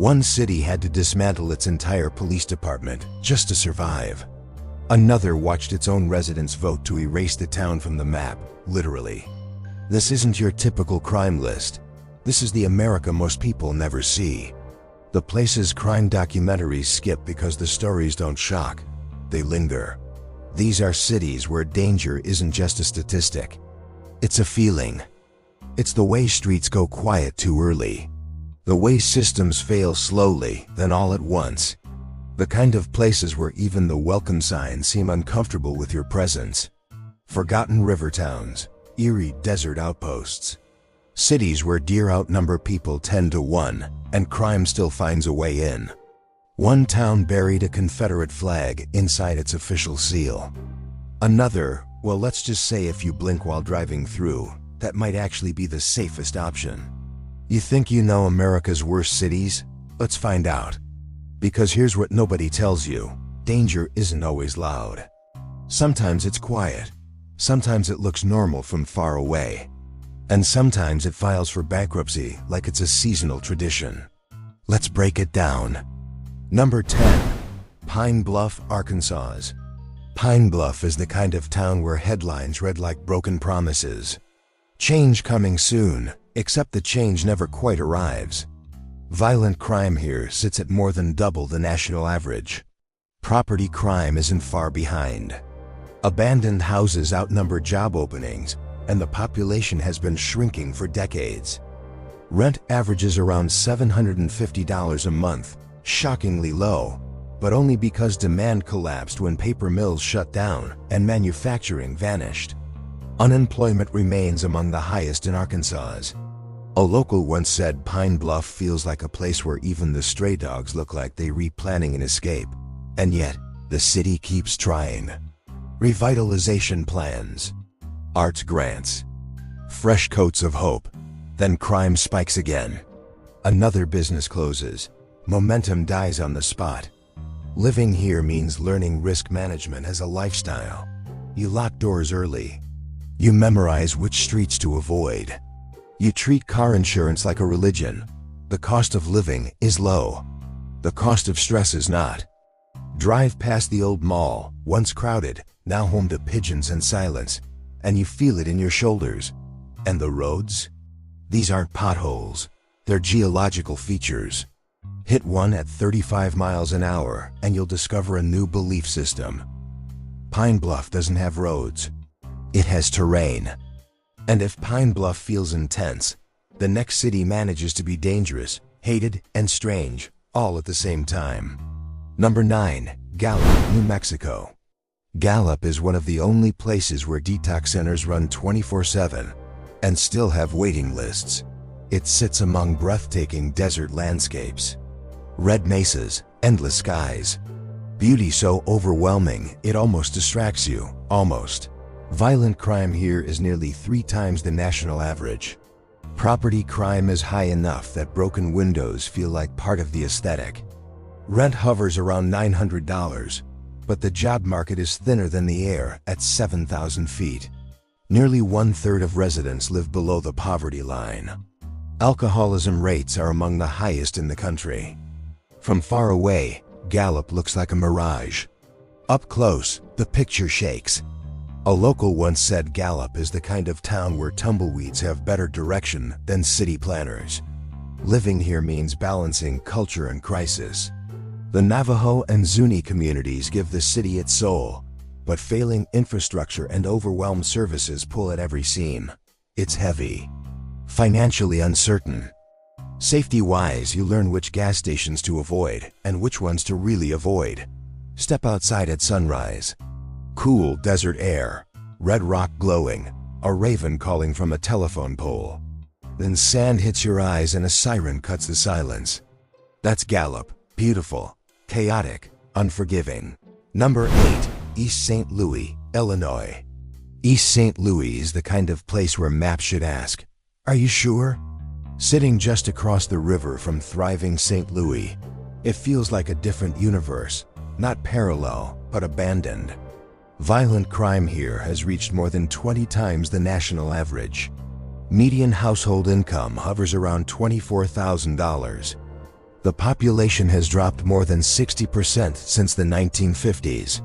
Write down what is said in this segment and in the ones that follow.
One city had to dismantle its entire police department just to survive. Another watched its own residents vote to erase the town from the map, literally. This isn't your typical crime list. This is the America most people never see. The places crime documentaries skip because the stories don't shock, they linger. These are cities where danger isn't just a statistic. It's a feeling. It's the way streets go quiet too early. The way systems fail slowly, then all at once. The kind of places where even the welcome signs seem uncomfortable with your presence. Forgotten river towns, eerie desert outposts. Cities where deer outnumber people 10 to 1, and crime still finds a way in. One town buried a Confederate flag inside its official seal. Another, well, let's just say if you blink while driving through, that might actually be the safest option. You think you know America's worst cities? Let's find out. Because here's what nobody tells you: danger isn't always loud. Sometimes it's quiet. Sometimes it looks normal from far away. And sometimes it files for bankruptcy like it's a seasonal tradition. Let's break it down. Number 10. Pine Bluff, Arkansas. Pine Bluff is the kind of town where headlines read like broken promises. Change coming soon, except the change never quite arrives. Violent crime here sits at more than double the national average. Property crime isn't far behind. Abandoned houses outnumber job openings, and the population has been shrinking for decades. Rent averages around $750 a month, shockingly low, but only because demand collapsed when paper mills shut down and manufacturing vanished. Unemployment remains among the highest in Arkansas. A local once said Pine Bluff feels like a place where even the stray dogs look like they're replanning an escape. And yet, the city keeps trying. Revitalization plans, arts grants, fresh coats of hope. Then crime spikes again. Another business closes. Momentum dies on the spot. Living here means learning risk management as a lifestyle. You lock doors early. You memorize which streets to avoid. You treat car insurance like a religion. The cost of living is low. The cost of stress is not. Drive past the old mall, once crowded, now home to pigeons and silence, and you feel it in your shoulders. And the roads? These aren't potholes. They're geological features. Hit one at 35 miles an hour and you'll discover a new belief system. Pine Bluff doesn't have roads. It has terrain. And if Pine Bluff feels intense, the next city manages to be dangerous, hated, and strange, all at the same time. Number 9. Gallup, New Mexico. Gallup is one of the only places where detox centers run 24/7 and still have waiting lists. It sits among breathtaking desert landscapes. Red mesas, endless skies. Beauty so overwhelming it almost distracts you, almost. Violent crime here is nearly 3 times the national average. Property crime is high enough that broken windows feel like part of the aesthetic. Rent hovers around $900, but the job market is thinner than the air at 7,000 feet. Nearly 1/3 of residents live below the poverty line. Alcoholism rates are among the highest in the country. From far away, Gallup looks like a mirage. Up close, the picture shakes. A local once said Gallup is the kind of town where tumbleweeds have better direction than city planners. Living here means balancing culture and crisis. The Navajo and Zuni communities give the city its soul, but failing infrastructure and overwhelmed services pull at every seam. It's heavy. Financially uncertain. Safety-wise, you learn which gas stations to avoid and which ones to really avoid. Step outside at sunrise. Cool desert air, red rock glowing, a raven calling from a telephone pole. Then sand hits your eyes and a siren cuts the silence. That's Gallup, beautiful, chaotic, unforgiving. Number 8. East St. Louis, Illinois. East St. Louis is the kind of place where maps should ask, "Are you sure?" Sitting just across the river from thriving St. Louis, it feels like a different universe, not parallel, but abandoned. Violent crime here has reached more than 20 times the national average. Median household income hovers around $24,000. The population has dropped more than 60% since the 1950s.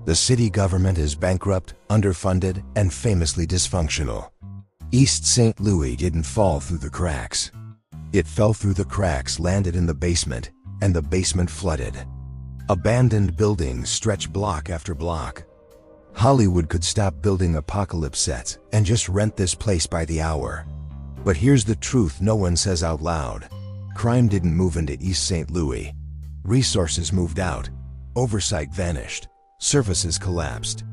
The city government is bankrupt, underfunded, and famously dysfunctional. East St. Louis didn't fall through the cracks. It fell through the cracks, landed in the basement, and the basement flooded. Abandoned buildings stretch block after block. Hollywood could stop building apocalypse sets and just rent this place by the hour. But here's the truth no one says out loud. Crime didn't move into East St. Louis. Resources moved out. Oversight vanished. Services collapsed.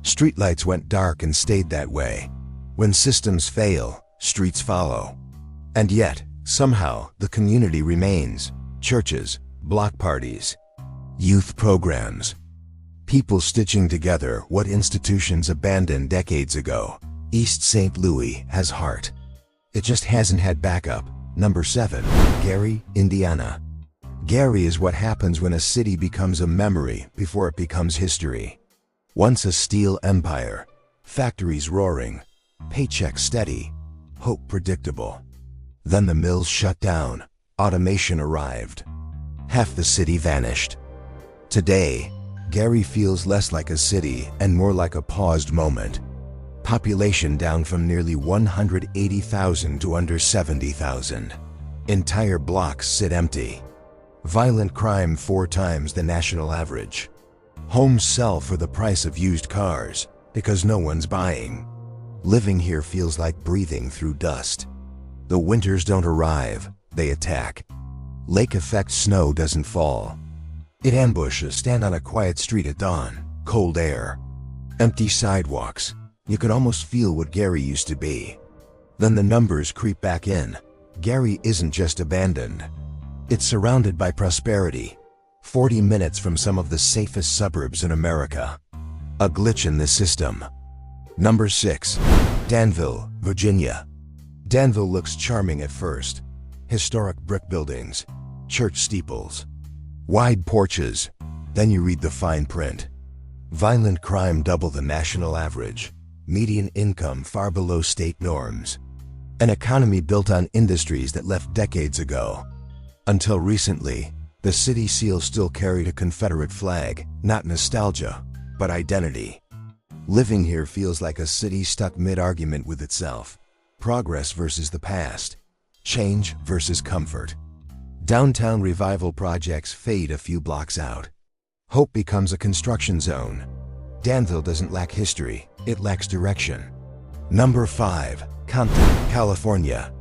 Streetlights went dark and stayed that way. When systems fail, streets follow. And yet, somehow, the community remains. Churches, block parties, youth programs. People stitching together what institutions abandoned decades ago. East St. Louis has heart. It just hasn't had backup. Number 7. Gary, Indiana. Gary is what happens when a city becomes a memory before it becomes history. Once a steel empire, factories roaring, paychecks steady, hope predictable. Then the mills shut down, automation arrived. Half the city vanished. Today, Gary feels less like a city and more like a paused moment. Population down from nearly 180,000 to under 70,000. Entire blocks sit empty. Violent crime 4 times the national average. Homes sell for the price of used cars because no one's buying. Living here feels like breathing through dust. The winters don't arrive, they attack. Lake effect snow doesn't fall. It ambushes. Stand on a quiet street at dawn, cold air, empty sidewalks. You could almost feel what Gary used to be. Then the numbers creep back in. Gary isn't just abandoned. It's surrounded by prosperity. 40 minutes from some of the safest suburbs in America. A glitch in the system. Number 6. Danville, Virginia. Danville looks charming at first. Historic brick buildings, church steeples, wide porches. Then you read the fine print. Violent crime double the national average. Median income far below state norms. An economy built on industries that left decades ago. Until recently, the city seal still carried a Confederate flag, not nostalgia, but identity. Living here feels like a city stuck mid-argument with itself. Progress versus the past. Change versus comfort. Downtown revival projects fade a few blocks out. Hope becomes a construction zone. Danville doesn't lack history, it lacks direction. Number 5. Compton, California.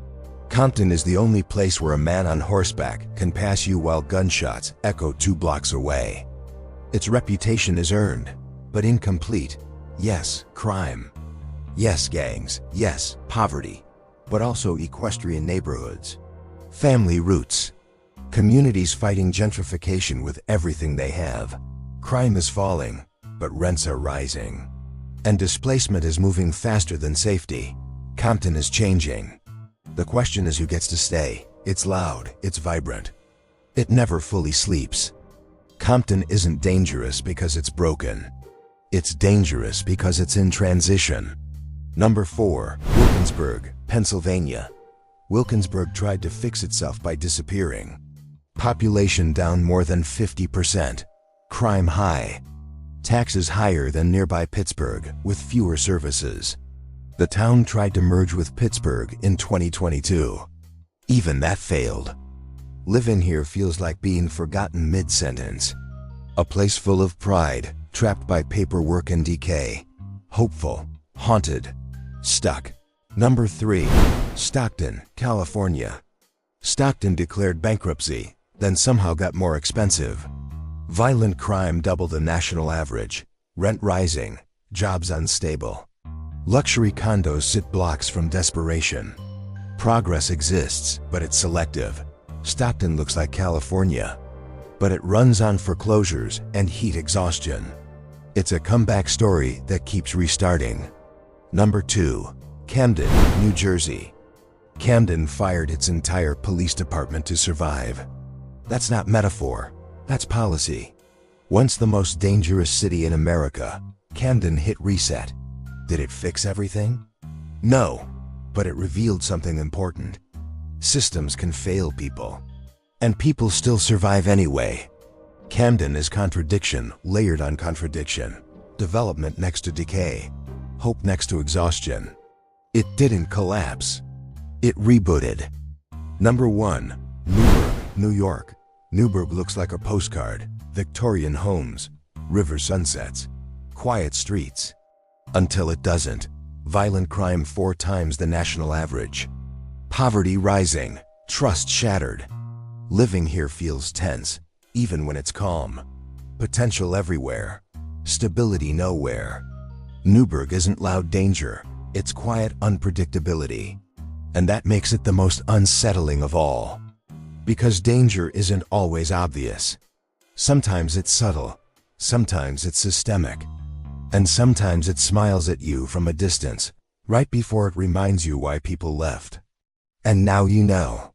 Compton is the only place where a man on horseback can pass you while gunshots echo 2 blocks away. Its reputation is earned, but incomplete. Yes, crime. Yes, gangs. Yes, poverty. But also equestrian neighborhoods. Family roots. Communities fighting gentrification with everything they have. Crime is falling, but rents are rising. And displacement is moving faster than safety. Compton is changing. The question is who gets to stay. It's loud, it's vibrant. It never fully sleeps. Compton isn't dangerous because it's broken. It's dangerous because it's in transition. Number 4. Wilkinsburg, Pennsylvania. Wilkinsburg tried to fix itself by disappearing. Population down more than 50%. Crime high. Taxes higher than nearby Pittsburgh, with fewer services. The town tried to merge with Pittsburgh in 2022. Even that failed. Living here feels like being forgotten mid-sentence. A place full of pride, trapped by paperwork and decay. Hopeful, haunted, stuck. Number 3. Stockton, California. Stockton declared bankruptcy, then somehow got more expensive. Violent crime double the national average. Rent rising, jobs unstable. Luxury condos sit blocks from desperation. Progress exists, but it's selective. Stockton looks like California, but it runs on foreclosures and heat exhaustion. It's a comeback story that keeps restarting. Number 2. Camden, New Jersey. Camden fired its entire police department to survive. That's not metaphor, that's policy. Once the most dangerous city in America, Camden hit reset. Did it fix everything? No, but it revealed something important. Systems can fail people. And people still survive anyway. Camden is contradiction layered on contradiction. Development next to decay. Hope next to exhaustion. It didn't collapse. It rebooted. Number 1. Newburgh, New York. Newburgh looks like a postcard. Victorian homes, river sunsets, quiet streets. Until it doesn't. Violent crime 4 times the national average. Poverty rising, trust shattered. Living here feels tense, even when it's calm. Potential everywhere, stability nowhere. Newburgh isn't loud danger, it's quiet unpredictability. And that makes it the most unsettling of all. Because danger isn't always obvious. Sometimes it's subtle, sometimes it's systemic, and sometimes it smiles at you from a distance, right before it reminds you why people left. And now you know.